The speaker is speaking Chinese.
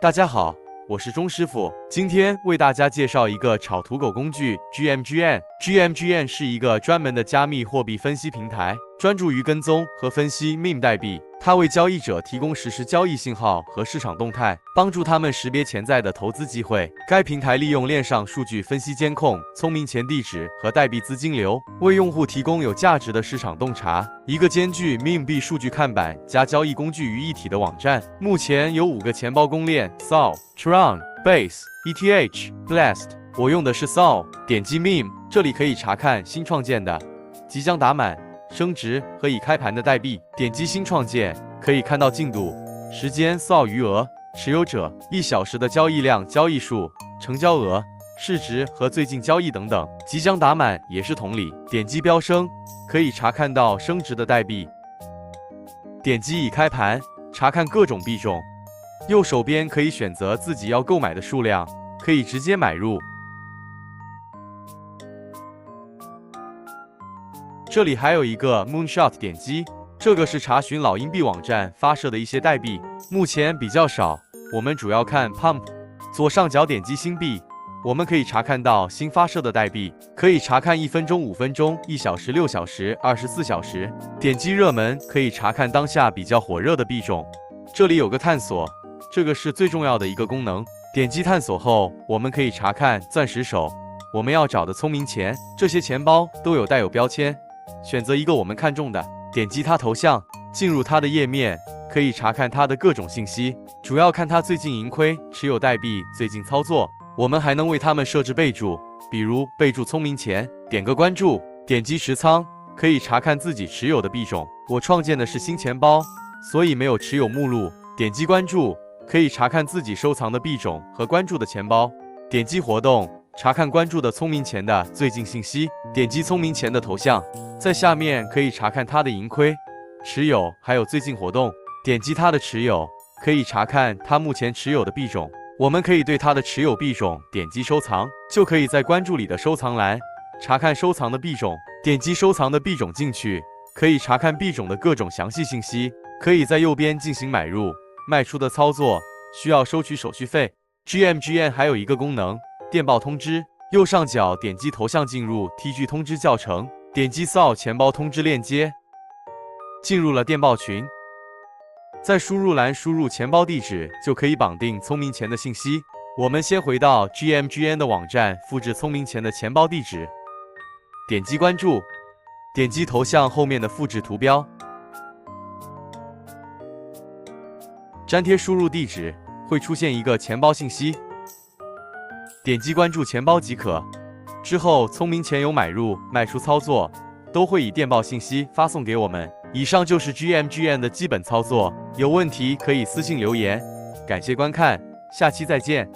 大家好，我是钟师傅，今天为大家介绍一个炒土狗工具 GMGN。GMGN 是一个专门的加密货币分析平台，专注于跟踪和分析 meme 代币。它为交易者提供实时交易信号和市场动态，帮助他们识别潜在的投资机会。该平台利用链上数据分析监控聪明钱地址和代币资金流，为用户提供有价值的市场洞察。一个兼具 meme 币数据看板加交易工具于一体的网站，目前有5个钱包公链 Sol、Tron、Base、ETH、Blast。我用的是 Sol， 点击 meme， 这里可以查看新创建的、即将打满、升值和已开盘的代币。点击新创建，可以看到进度、时间、Sol 余额、持有者、1小时的交易量、交易数、成交额、市值和最近交易等等。即将打满也是同理，点击飙升，可以查看到升值的代币。点击已开盘，查看各种币种。右手边可以选择自己要购买的数量，可以直接买入。这里还有一个 Moonshot 点击，这个是查询老鹰币网站发射的一些代币，目前比较少，我们主要看 Pump。左上角点击新币，我们可以查看到新发射的代币，可以查看1分钟、5分钟、1小时、6小时、24小时。点击热门，可以查看当下比较火热的币种。这里有个探索，这个是最重要的一个功能。点击探索后，我们可以查看钻石手，我们要找的聪明钱，这些钱包都有带有标签。选择一个我们看中的，点击它头像，进入它的页面，可以查看它的各种信息，主要看它最近盈亏、持有代币、最近操作。我们还能为它们设置备注，比如备注聪明钱，点个关注，点击持仓，可以查看自己持有的币种。我创建的是新钱包，所以没有持有目录。点击关注，可以查看自己收藏的币种和关注的钱包。点击活动，查看关注的聪明钱的最近信息。点击聪明钱的头像，在下面可以查看它的盈亏、持有还有最近活动。点击它的持有，可以查看它目前持有的币种。我们可以对它的持有币种点击收藏，就可以在关注里的收藏栏查看收藏的币种。点击收藏的币种进去，可以查看币种的各种详细信息。可以在右边进行买入、卖出的操作，需要收取手续费。GMGN 还有一个功能，电报通知。右上角点击头像进入 TG 通知教程，点击 Sol 钱包通知链接，进入了电报群。在输入栏输入钱包地址，就可以绑定聪明钱的信息。我们先回到 GMGN 的网站，复制聪明钱的钱包地址，点击关注，点击头像后面的复制图标，粘贴输入地址，会出现一个钱包信息，点击关注钱包即可。之后聪明钱有买入、卖出操作，都会以电报信息发送给我们。以上就是 GMGN 的基本操作，有问题可以私信留言。感谢观看，下期再见。